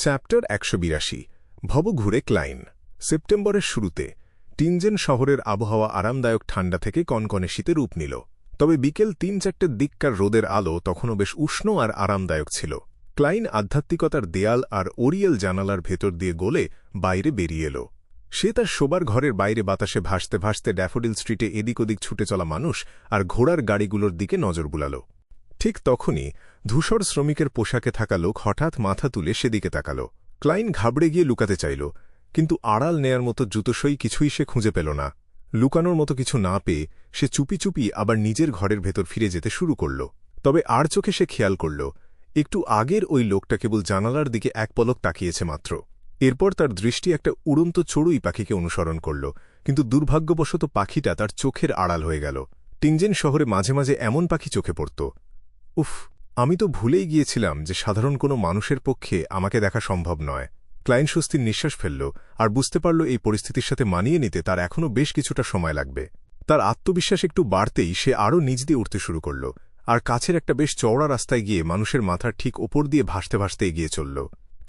Chapter ১৮২ ভবঘুরে ক্লাইন। সেপ্টেম্বরের শুরুতে টিনজেন শহরের আবহাওয়া আরামদায়ক ঠান্ডা থেকে কনকনে শীতে রূপ নিল। তবে বিকেল ৩-৪টের দিককার রোদের আলো তখনও বেশ উষ্ণ আর আরামদায়ক ছিল। ক্লাইন আধ্যাত্মিকতার দেয়াল আর ওরিয়েল জানালার ভেতর দিয়ে গলে বাইরে বেরিয়ে এল। সে তার শোবার ঘরের বাইরে বাতাসে ভাসতে ভাসতে ড্যাফোডিল স্ট্রিটে এদিক ওদিক ছুটে চলা মানুষ আর ঘোড়ার গাড়িগুলোর দিকে নজর বুলাল। ঠিক তখনই ধূসর শ্রমিকের পোশাকে থাকা লোক হঠাৎ মাথা তুলে সেদিকে তাকাল। ক্লাইন ঘাবড়ে গিয়ে লুকাতে চাইল, কিন্তু আড়াল নেয়ার মতো জুতোসই কিছুই সে খুঁজে পেল না। লুকানোর মতো কিছু না পেয়ে সে চুপি চুপি আবার নিজের ঘরের ভেতর ফিরে যেতে শুরু করল। তবে আর চোখে সে খেয়াল করল, একটু আগের ওই লোকটা কেবল জানালার দিকে এক পলক তাকিয়েছে মাত্র। এরপর তার দৃষ্টি একটা উড়ন্ত চড়ুই পাখিকে অনুসরণ করল, কিন্তু দুর্ভাগ্যবশত পাখিটা তার চোখের আড়াল হয়ে গেল। টিনজেন শহরে মাঝে মাঝে এমন পাখি চোখে পড়ত। উফ, আমি তো ভুলেই গিয়েছিলাম যে সাধারণ কোনো মানুষের পক্ষে আমাকে দেখা সম্ভব নয়। ক্লাইন স্বস্তির নিঃশ্বাস ফেলল আর বুঝতে পারল এই পরিস্থিতির সাথে মানিয়ে নিতে তার এখনও বেশ কিছুটা সময় লাগবে। তার আত্মবিশ্বাস একটু বাড়তেই সে আরও নিচ দিয়ে উঠতে শুরু করল আর কাছের একটা বেশ চওড়া রাস্তায় গিয়ে মানুষের মাথার ঠিক ওপর দিয়ে ভাসতে ভাসতে এগিয়ে চলল।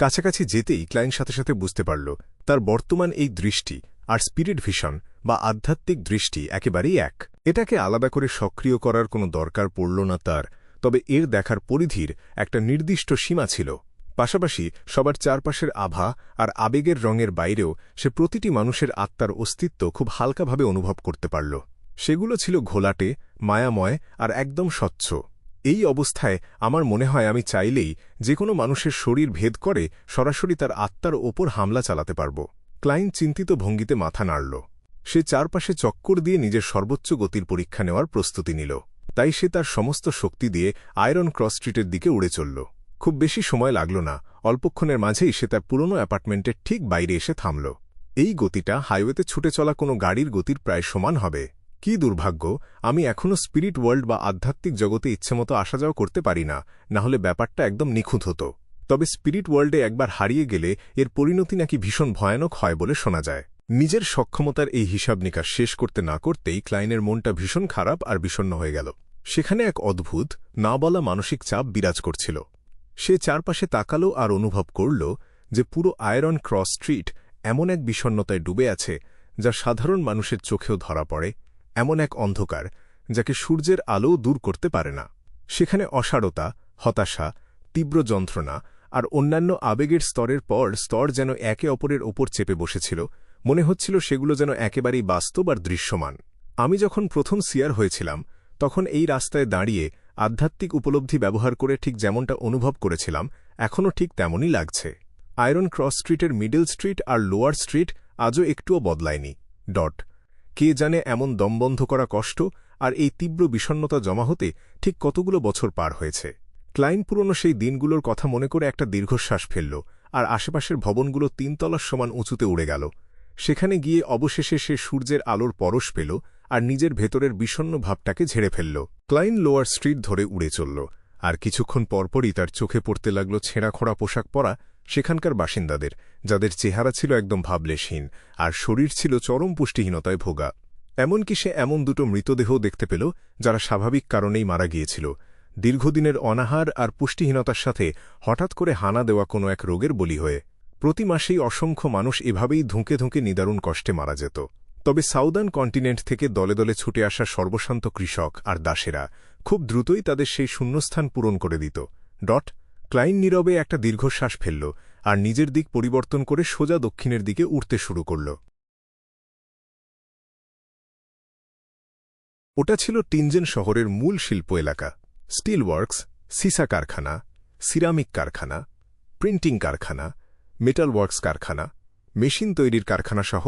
কাছাকাছি যেতেই ক্লাইন সাথে সাথে বুঝতে পারল তার বর্তমান এই দৃষ্টি আর স্পিরিট ভিশন বা আধ্যাত্মিক দৃষ্টি একেবারেই এক। এটাকে আলাদা করে সক্রিয় করার কোনো দরকার পড়ল না তার, তবে এর দেখার পরিধির একটা নির্দিষ্ট সীমা ছিল। পাশাপাশি সবার চারপাশের আভা আর আবেগের রঙের বাইরেও সে প্রতিটি মানুষের আত্মার অস্তিত্ব খুব হালকাভাবে অনুভব করতে পারল। সেগুলো ছিল ঘোলাটে, মায়াময় আর একদম স্বচ্ছ। এই অবস্থায় আমার মনে হয় আমি চাইলেই যে কোনো মানুষের শরীর ভেদ করে সরাসরি তার আত্মার ওপর হামলা চালাতে পারব। ক্লাইন চিন্তিত ভঙ্গিতে মাথা নাড়ল। সে চারপাশে চক্কর দিয়ে নিজের সর্বোচ্চ গতির পরীক্ষা নেওয়ার প্রস্তুতি নিল। তাই সে তার সমস্ত শক্তি দিয়ে আয়রন ক্রস স্ট্রিটের দিকে উড়ে চলল। খুব বেশি সময় লাগল না, অল্পক্ষণের মাঝেই সে তার পুরনো অ্যাপার্টমেন্টের ঠিক বাইরে এসে থামল। এই গতিটা হাইওয়েতে ছুটে চলা কোনো গাড়ির গতির প্রায় সমান হবে। কি দুর্ভাগ্য, আমি এখনও স্পিরিট ওয়ার্ল্ড বা আধ্যাত্মিক জগতে ইচ্ছেমতো আসা যাওয়া করতে পারি না, না হলে ব্যাপারটা একদম নিখুঁত হতো। তবে স্পিরিট ওয়ার্ল্ডে একবার হারিয়ে গেলে এর পরিণতি নাকি ভীষণ ভয়ানক হয় বলে শোনা যায়। নিজের সক্ষমতার এই হিসাব নিকাশ শেষ করতে না করতেই ক্লাইনের মনটা ভীষণ খারাপ আর বিষণ্ণ হয়ে গেল। সেখানে এক অদ্ভুত, না বলা মানসিক চাপ বিরাজ করছিল। সে চারপাশে তাকাল আর অনুভব করল যে পুরো আয়রন ক্রস স্ট্রিট এমন এক বিষণ্ণতায় ডুবে আছে যা সাধারণ মানুষের চোখেও ধরা পড়ে, এমন এক অন্ধকার যাকে সূর্যের আলোও দূর করতে পারে না। সেখানে অসারতা, হতাশা, তীব্র যন্ত্রণা আর অন্যান্য আবেগের স্তরের পর স্তর যেন একে অপরের ওপর চেপে বসেছিল। মনে হচ্ছিল সেগুলো যেন একেবারেই বাস্তব আর দৃশ্যমান। আমি যখন প্রথম সিয়ার হয়েছিলাম তখন এই রাস্তায় দাঁড়িয়ে আধ্যাত্মিক উপলব্ধি ব্যবহার করে ঠিক যেমনটা অনুভব করেছিলাম এখনও ঠিক তেমনই লাগছে। আয়রন ক্রস স্ট্রিটের মিডল স্ট্রিট আর লোয়ার স্ট্রিট আজও একটুও বদলায়নি। কে জানে এমন দমবন্ধ করা কষ্ট আর এই তীব্র বিষণ্ণতা জমা হতে ঠিক কতগুলো বছর পার হয়েছে। ক্লাইন পুরনো সেই দিনগুলোর কথা মনে করে একটা দীর্ঘশ্বাস ফেলল আর আশেপাশের ভবনগুলো ৩ তলার সমান উঁচুতে উড়ে গেল। সেখানে গিয়ে অবশেষে সে সূর্যের আলোর পরশ পেল আর নিজের ভেতরের বিষণ্ণ ভাবটাকে ঝেড়ে ফেলল। ক্লাইন লোয়ার স্ট্রিট ধরে উড়ে চলল আর কিছুক্ষণ পরপরই তার চোখে পড়তে লাগল ছেঁড়াখোঁড়া পোশাক পরা সেখানকার বাসিন্দাদের, যাদের চেহারা ছিল একদম ভাবলেশহীন আর শরীর ছিল চরম পুষ্টিহীনতায় ভোগা। এমনকি সে এমন দুটো মৃতদেহও দেখতে পেল যারা স্বাভাবিক কারণেই মারা গিয়েছিল, দীর্ঘদিনের অনাহার আর পুষ্টিহীনতার সাথে হঠাৎ করে হানা দেওয়া কোনো এক রোগের বলি হয়ে। প্রতি মাসেই অসংখ্য মানুষ এভাবেই ধুঁকে ধুঁকে নিদারুণ কষ্টে মারা যেত। তবে সাউদার্ন কন্টিনেন্ট থেকে দলে দলে ছুটে আসা সর্বশান্ত কৃষক আর দাসেরা খুব দ্রুতই তাদের সেই শূন্যস্থান পূরণ করে দিত। ক্লাইন নীরবে একটা দীর্ঘশ্বাস ফেলল আর নিজের দিক পরিবর্তন করে সোজা দক্ষিণের দিকে উঠতে শুরু করল। ওটা ছিল টিনজেন শহরের মূল শিল্প এলাকা। স্টিল ওয়ার্কস, সিসা কারখানা, সিরামিক কারখানা, প্রিন্টিং কারখানা, মেটাল ওয়ার্কস কারখানা, মেশিন তৈরির কারখানা সহ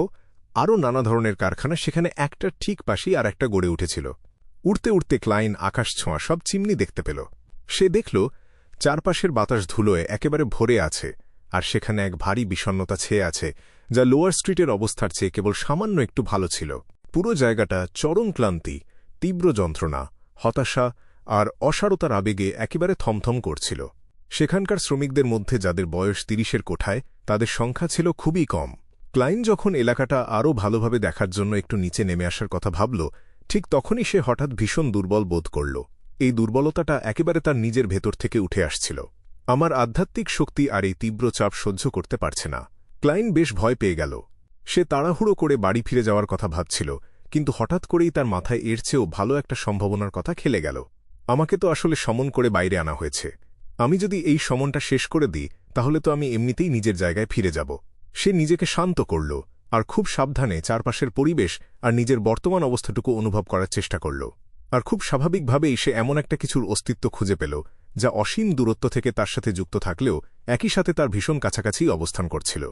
আরও নানা ধরনের কারখানা সেখানে একটার ঠিক পাশেই আর একটা গড়ে উঠেছিল। উড়তে উড়তে ক্লাইন আকাশ ছোঁয়া সব চিমনি দেখতে পেল। সে দেখল চারপাশের বাতাস ধুলোয় একেবারে ভরে আছে আর সেখানে এক ভারী বিষণ্ণতা ছেয়ে আছে যা লোয়ার স্ট্রিটের অবস্থার চেয়ে কেবল সামান্য একটু ভালো ছিল। পুরো জায়গাটা চরম ক্লান্তি, তীব্র যন্ত্রণা, হতাশা আর অসারতার আবেগে একেবারে থমথম করছিল। সেখানকার শ্রমিকদের মধ্যে যাদের বয়স ৩০-এর কোঠায় তাদের সংখ্যা ছিল খুবই কম। ক্লাইন যখন এলাকাটা আরও ভালোভাবে দেখার জন্য একটু নিচে নেমে আসার কথা ভাবল, ঠিক তখনই সে হঠাৎ ভীষণ দুর্বল বোধ করল। এই দুর্বলতাটা একেবারে তার নিজের ভেতর থেকে উঠে আসছিল। আমার আধ্যাত্মিক শক্তি আর এই তীব্র চাপ সহ্য করতে পারছে না। ক্লাইন বেশ ভয় পেয়ে গেল। সে তাড়াহুড়ো করে বাড়ি ফিরে যাওয়ার কথা ভাবছিল, কিন্তু হঠাৎ করেই তার মাথায় এর চেয়েও ভালো একটা সম্ভাবনার কথা খেলে গেল। আমাকে তো আসলে সমন করে বাইরে আনা হয়েছে। আমি যদি এই সমনটা শেষ করে দিই তাহলে তো আমি এমনিতেই নিজের জায়গায় ফিরে যাব। সে নিজেকে শান্ত করল আর খুব সাবধানে চারপাশের পরিবেশ আর নিজের বর্তমান অবস্থাটুকু অনুভব করার চেষ্টা করল। আর খুব স্বাভাবিকভাবেই সে এমন একটা কিছুর অস্তিত্ব খুঁজে পেল যা অসীম দূরত্ব থেকে তার সাথে যুক্ত থাকলেও একই সাথে তার ভীষণ কাছাকাছি অবস্থান করছিল।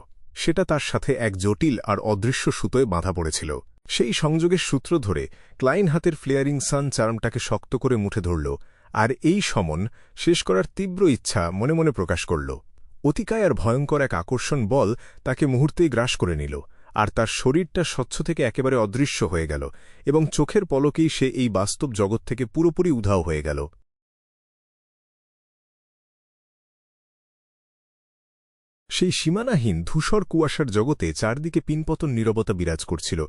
সেটা তার সাথে এক জটিল আর অদৃশ্য সুতোয় বাঁধা পড়েছিল। সেই সংযোগের সূত্র ধরে ক্লাইন হাতের ফ্লেয়ারিং সান চার্মটাকে শক্ত করে মুঠে ধরল আর এই সমন শেষ করার তীব্র ইচ্ছা মনে মনে প্রকাশ করল। অতিকায় আর ভয়ঙ্কর এক আকর্ষণ বল তাকে মুহূর্তেই গ্রাস করে নিল, আর তার শরীরটা স্বচ্ছ থেকে একেবারে অদৃশ্য হয়ে গেল এবং চোখের পলকেই সে এই বাস্তব জগৎ থেকে পুরোপুরি উধাও হয়ে গেল। সেই সীমানাহীন ধূসর কুয়াশার জগতে চারদিকে পিনপতন নীরবতা বিরাজ করছিল,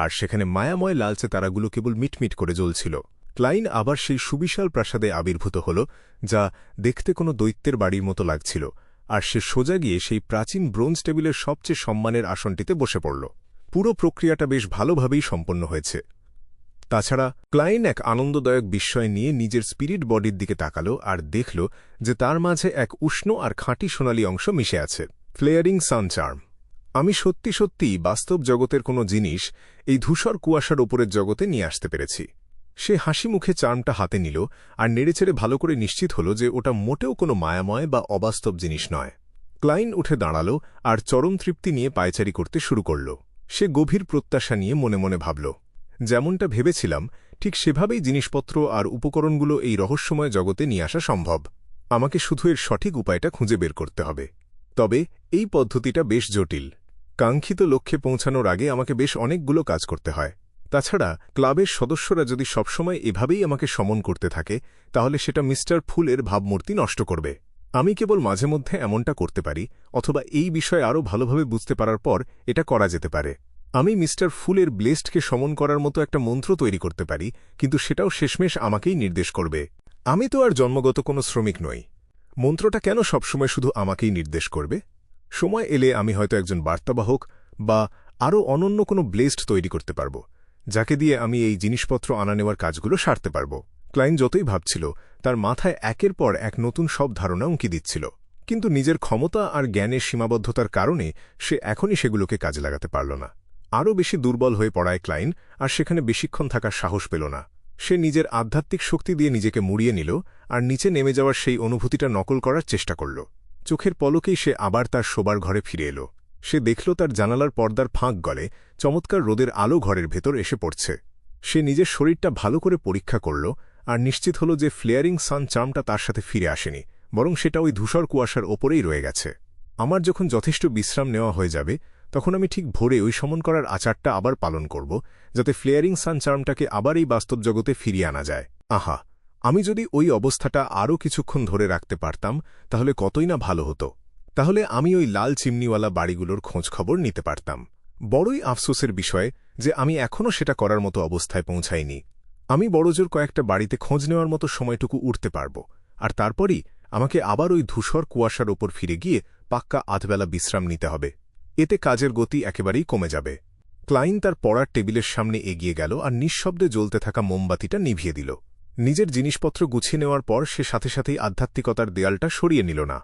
আর সেখানে মায়াময় লালচে তারাগুলো কেবল মিটমিট করে জ্বলছিল। ক্লাইন আবার সেই সুবিশাল প্রাসাদে আবির্ভূত হল, যা দেখতে কোনো দৈত্যের বাড়ির মতো লাগছিল, আর সে সোজা গিয়ে সেই প্রাচীন ব্রোঞ্জ টেবিলের সবচেয়ে সম্মানের আসনটিতে বসে পড়ল। পুরো প্রক্রিয়াটা বেশ ভালোভাবেই সম্পন্ন হয়েছে। তাছাড়া ক্লাইন এক আনন্দদায়ক বিস্ময় নিয়ে নিজের স্পিরিট বডির দিকে তাকাল আর দেখল যে তার মাঝে এক উষ্ণ আর খাঁটি সোনালি অংশ মিশে আছে, ফ্লেয়ারিং সান চার্ম। আমি সত্যি সত্যিই বাস্তব জগতের কোনো জিনিস এই ধূসর কুয়াশার ওপরের জগতে নিয়ে আসতে পেরেছি। সে হাসি মুখে চার্মটা হাতে নিল আর নেড়েচেড়ে ভালো করে নিশ্চিত হল যে ওটা মোটেও কোনো মায়াময় বা অবাস্তব জিনিস নয়। ক্লাইন উঠে দাঁড়াল আর চরম তৃপ্তি নিয়ে পায়চারি করতে শুরু করল। সে গভীর প্রত্যাশা নিয়ে মনে মনে ভাবল, যেমনটা ভেবেছিলাম ঠিক সেভাবেই জিনিসপত্র আর উপকরণগুলো এই রহস্যময় জগতে নিয়ে আসা সম্ভব। আমাকে শুধু এর সঠিক উপায়টা খুঁজে বের করতে হবে। তবে এই পদ্ধতিটা বেশ জটিল। কাঙ্ক্ষিত লক্ষ্যে পৌঁছানোর আগে আমাকে বেশ অনেকগুলো কাজ করতে হয়। তাছাড়া ক্লাবের সদস্যরা যদি সবসময় এভাবেই আমাকে সমন করতে থাকে তাহলে সেটা মিস্টার ফুলের ভাবমূর্তি নষ্ট করবে। আমি কেবল মাঝে মধ্যে এমনটা করতে পারি, অথবা এই বিষয়ে আরও ভালোভাবে বুঝতে পারার পর এটা করা যেতে পারে। আমি মিস্টার ফুলের ব্লেস্টকে সমন করার মতো একটা মন্ত্র তৈরি করতে পারি, কিন্তু সেটাও শেষমেশ আমাকেই নির্দেশ করবে। আমি তো আর জন্মগত কোনো শ্রমিক নই। মন্ত্রটা কেন সবসময় শুধু আমাকেই নির্দেশ করবে? সময় এলে আমি হয়তো একজন বার্তাবাহক বা আরও অনন্য কোনো ব্লেস্ট তৈরি করতে পারব, যাকে দিয়ে আমি এই জিনিসপত্র আনা নেওয়ার কাজগুলো সারতে পারব। ক্লাইন যতই ভাবছিল তার মাথায় একের পর এক নতুন সব ধারণা উঁকি দিচ্ছিল, কিন্তু নিজের ক্ষমতা আর জ্ঞানের সীমাবদ্ধতার কারণে সে এখনই সেগুলোকে কাজে লাগাতে পারল না। আরও বেশি দুর্বল হয়ে পড়ায় ক্লাইন আর সেখানে বেশিক্ষণ থাকার সাহস পেল না। সে নিজের আধ্যাত্মিক শক্তি দিয়ে নিজেকে মুড়িয়ে নিল আর নিচে নেমে যাওয়ার সেই অনুভূতিটা নকল করার চেষ্টা করল। চোখের পলকেই সে আবার তার শোবার ঘরে ফিরে এল। সে দেখল তার জানালার পর্দার ফাঁক গলে চমৎকার রোদের আলো ঘরের ভেতর এসে পড়ছে। সে নিজের শরীরটা ভালো করে পরীক্ষা করল আর নিশ্চিত হল যে ফ্লেয়ারিং সান চার্মটা তার সাথে ফিরে আসেনি, বরং সেটা ওই ধূসর কুয়াশার ওপরেই রয়ে গেছে। আমার যখন যথেষ্ট বিশ্রাম নেওয়া হয়ে যাবে তখন আমি ঠিক ভোরে ওই সমন করার আচারটা আবার পালন করব, যাতে ফ্লেয়ারিং সান চার্মটাকে আবার এই বাস্তব জগতে ফিরিয়ে আনা যায়। আহা, আমি যদি ওই অবস্থাটা আরও কিছুক্ষণ ধরে রাখতে পারতাম তাহলে কতই না ভালো হতো। তাহলে আমি ওই লাল চিমনিওয়ালা বাড়িগুলোর খোঁজখবর নিতে পারতাম। বড়ই আফসোসের বিষয় যে আমি এখনও সেটা করার মতো অবস্থায় পৌঁছাইনি। আমি বড়জোর কয়েকটা বাড়িতে খোঁজ নেওয়ার মতো সময়টুকু উঠতে পারব, আর তারপরই আমাকে আবার ওই ধূসর কুয়াশার ওপর ফিরে গিয়ে পাক্কা আধবেলা বিশ্রাম নিতে হবে। এতে কাজের গতি একেবারেই কমে যাবে। ক্লাইন তার পড়ার টেবিলের সামনে এগিয়ে গেল আর নিঃশব্দে জ্বলতে থাকা মোমবাতিটা নিভিয়ে দিল। নিজের জিনিসপত্র গুছিয়ে নেওয়ার পর সে সাথে সাথেই আধ্যাত্মিকতার দেয়ালটা সরিয়ে নিল না,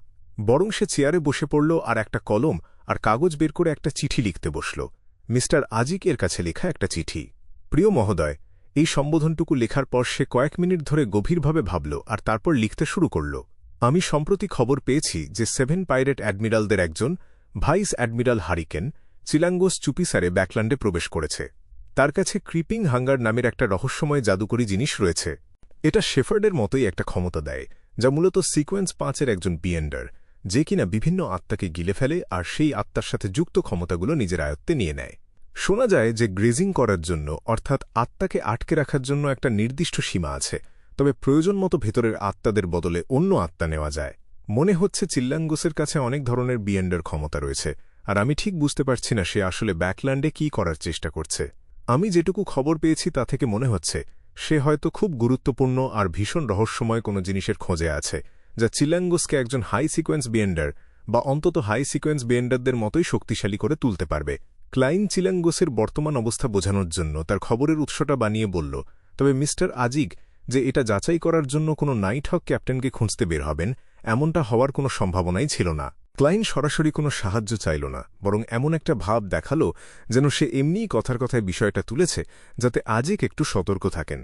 বরং সে চেয়ারে বসে পড়ল আর একটা কলম আর কাগজ বের করে একটা চিঠি লিখতে বসল। মিস্টার আজিক এর কাছে লেখা একটা চিঠি। প্রিয় মহোদয়, এই সম্বোধনটুকু লেখার পর সে কয়েক মিনিট ধরে গভীরভাবে ভাবল আর তারপর লিখতে শুরু করল। আমি সম্প্রতি খবর পেয়েছি যে 7 পাইরেট অ্যাডমিরালদের একজন, ভাইস অ্যাডমিরাল হারিকেন, চিলাঙ্গোস চুপিসারে ব্যাকল্যান্ডে প্রবেশ করেছে। তার কাছে ক্রিপিং হাঙ্গার নামের একটা রহস্যময় জাদুকরী জিনিস রয়েছে। এটা শেফার্ডের মতোই একটা ক্ষমতা দেয়, যা মূলত সিকোয়েন্স 5-এর একজন বিয়েন্ডার, যে কিনা বিভিন্ন আত্মাকে গিলে ফেলে আর সেই আত্মার সাথে যুক্ত ক্ষমতাগুলো নিজের আয়ত্তে নিয়ে নেয়। শোনা যায় যে গ্রেজিং করার জন্য, অর্থাৎ আত্মাকে আটকে রাখার জন্য একটা নির্দিষ্ট সীমা আছে, তবে প্রয়োজন মতো ভেতরের আত্মাদের বদলে অন্য আত্মা নেওয়া যায়। মনে হচ্ছে চিল্লাঙ্গোসের কাছে অনেক ধরনের বিয়েন্ডার ক্ষমতা রয়েছে, আর আমি ঠিক বুঝতে পারছি না সে আসলে ব্যাকল্যান্ডে কী করার চেষ্টা করছে। আমি যেটুকু খবর পেয়েছি তা থেকে মনে হচ্ছে সে হয়তো খুব গুরুত্বপূর্ণ আর ভীষণ রহস্যময় কোনো জিনিসের খোঁজে আছে, যা চিলাঙ্গোসকে একজন হাই সিকোয়েন্স বেন্ডার বা অন্তত হাই সিকোয়েন্স বেন্ডারদের মতোই শক্তিশালী করে তুলতে পারবে। ক্লাইন চিলাঙ্গোসের বর্তমান অবস্থা বোঝানোর জন্য তার খবরের উৎসটা বানিয়ে বলল, তবে মিস্টার আজিগ যে এটা যাচাই করার জন্য কোনো নাইট হক ক্যাপ্টেনকে খুঁজতে বের হবেন এমনটা হওয়ার কোনো সম্ভাবনাই ছিল না। ক্লাইন সরাসরি কোনো সাহায্য চাইল না, বরং এমন একটা ভাব দেখাল যেন সে এমনিই কথার কথায় বিষয়টা তুলেছে যাতে আজিগ একটু সতর্ক থাকেন।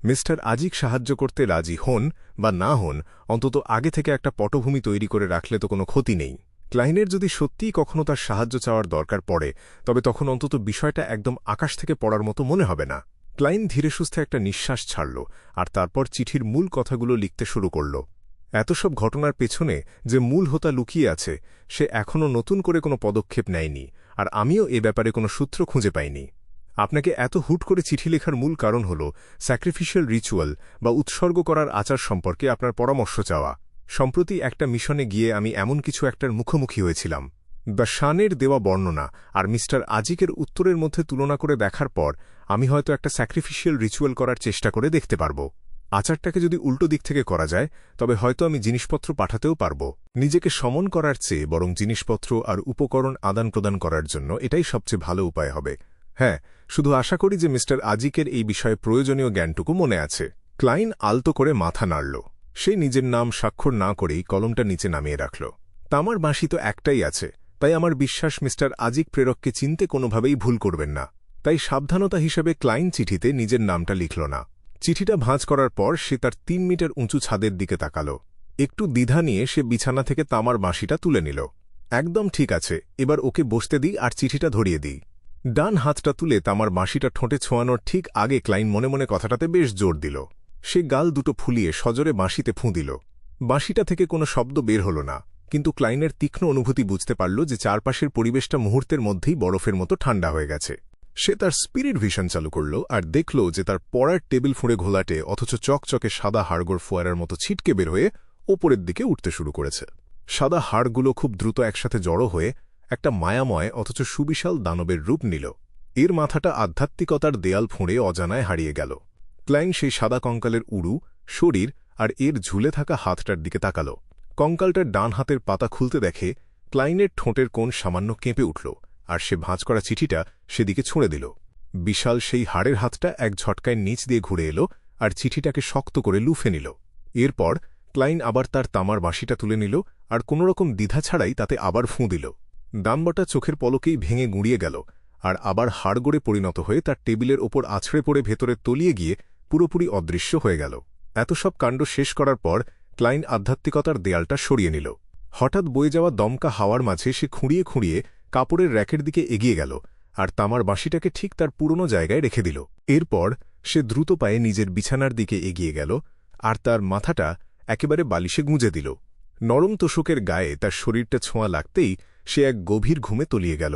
মিস্টার আজিগ সাহায্য করতে রাজি হন বা না হন, অন্তত আগে থেকে একটা পটভূমি তৈরি করে রাখলে তো কোনো ক্ষতি নেই। ক্লাইনের যদি সত্যিই কখনো তার সাহায্য চাওয়ার দরকার পড়ে, তবে তখন অন্তত বিষয়টা একদম আকাশ থেকে পড়ার মতো মনে হবে না। ক্লাইন ধীরে সুস্থে একটা নিঃশ্বাস ছাড়ল আর তারপর চিঠির মূল কথাগুলো লিখতে শুরু করল। এত সব ঘটনার পেছনে যে মূল হোতা লুকিয়ে আছে সে এখনও নতুন করে কোনো পদক্ষেপ নেয়নি, আর আমিও এ ব্যাপারে কোনো সূত্র খুঁজে পাইনি। আপনাকে এত হুট করে চিঠি লেখার মূল কারণ হল স্যাক্রিফিশিয়াল রিচুয়াল বা উৎসর্গ করার আচার সম্পর্কে আপনার পরামর্শ চাওয়া। সম্প্রতি একটা মিশনে গিয়ে আমি এমন কিছু একটার মুখোমুখি হয়েছিলাম। দ্য শানের দেওয়া বর্ণনা আর মিস্টার আজিকের উত্তরের মধ্যে তুলনা করে দেখার পর আমি হয়তো একটা স্যাক্রিফিশিয়াল রিচুয়াল করার চেষ্টা করে দেখতে পারব। আচারটাকে যদি উল্টো দিক থেকে করা যায় তবে হয়তো আমি জিনিসপত্র পাঠাতেও পারব। নিজেকে সমন করার চেয়ে বরং জিনিসপত্র আর উপকরণ আদান প্রদান করার জন্য এটাই সবচেয়ে ভালো উপায় হবে। হ্যাঁ, শুধু আশা করি যে মিস্টার আজিকের এই বিষয়ে প্রয়োজনীয় জ্ঞানটুকু মনে আছে। ক্লাইন আলতো করে মাথা নাড়ল। সে নিজের নাম স্বাক্ষর না করেই কলমটা নিচে নামিয়ে রাখল। তামার বাঁশি তো একটাই আছে, তাই আমার বিশ্বাস মিস্টার আজিক প্রেরককে চিনতে কোনোভাবেই ভুল করবেন না। তাই সাবধানতা হিসেবে ক্লাইন চিঠিতে নিজের নামটা লিখল না। চিঠিটা ভাঁজ করার পর সে তার ৩ মিটার উঁচু ছাদের দিকে তাকাল। একটু দ্বিধা নিয়ে সে বিছানা থেকে তামার বাঁশিটা তুলে নিল। একদম ঠিক আছে, এবার ওকে বসতে দিই আর চিঠিটা ধরিয়ে দিই। ডান হাতটা তুলে তামার বাঁশিটা ঠোঁটে ছোঁয়ানোর ঠিক আগে ক্লাইন মনে মনে কথাটাতে বেশ জোর দিল। সে গাল দুটো ফুলিয়ে সজোরে বাঁশিতে ফুঁ দিল। বাঁশিটা থেকে কোনো শব্দ বের হল না, কিন্তু ক্লাইনের তীক্ষ্ণ অনুভূতি বুঝতে পারল যে চারপাশের পরিবেশটা মুহূর্তের মধ্যেই বরফের মতো ঠান্ডা হয়ে গেছে। সে তার স্পিরিট ভিশন চালু করল আর দেখল যে তার পড়ার টেবিল ফুঁড়ে ঘোলাটে অথচ চকচকে সাদা হাড়গোড় ফোয়ারার মতো ছিটকে বের হয়ে ওপরের দিকে উঠতে শুরু করেছে। সাদা হাড়গুলো খুব দ্রুত একসাথে জড়ো হয়ে একটা মায়াময় অথচ সুবিশাল দানবের রূপ নিল। এর মাথাটা আধ্যাত্মিকতার দেয়াল ফুঁড়ে অজানায় হারিয়ে গেল। ক্লাইন সেই সাদা কঙ্কালের উড়ু, শরীর আর এর ঝুলে থাকা হাতটার দিকে তাকাল। কঙ্কালটার ডান হাতের পাতা খুলতে দেখে ক্লাইনের ঠোঁটের কোণ সামান্য কেঁপে উঠল, আর সে ভাঁজ করা চিঠিটা সেদিকে ছুঁড়ে দিল। বিশাল সেই হাড়ের হাতটা এক ঝটকায় নিচ দিয়ে ঘুরে এলো আর চিঠিটাকে শক্ত করে লুফে নিল। এরপর ক্লাইন আবার তার তামার বাঁশিটা তুলে নিল আর কোনোরকম দ্বিধা ছাড়াই তাতে আবার ফুঁ দিল। দানবটা চোখের পলকেই ভেঙে গুঁড়িয়ে গেল আর আবার হাড়গোড়ে পরিণত হয়ে তার টেবিলের ওপর আছড়ে পড়ে ভেতরে তলিয়ে গিয়ে পুরোপুরি অদৃশ্য হয়ে গেল। এত সব কাণ্ড শেষ করার পর ক্লাইন আধ্যাত্মিকতার দেয়ালটা সরিয়ে নিল। হঠাৎ বয়ে যাওয়া দমকা হাওয়ার মাঝে সে খুঁড়িয়ে খুঁড়িয়ে কাপড়ের র্যাকের দিকে এগিয়ে গেল আর তামার বাঁশিটাকে ঠিক তার পুরনো জায়গায় রেখে দিল। এরপর সে দ্রুত পায়ে নিজের বিছানার দিকে এগিয়ে গেল আর তার মাথাটা একেবারে বালিশে গুঁজে দিল। নরম তোষকের গায়ে তার শরীরটা ছোঁয়া লাগতেই সে এক গভীর ঘুমে তলিয়ে গেল।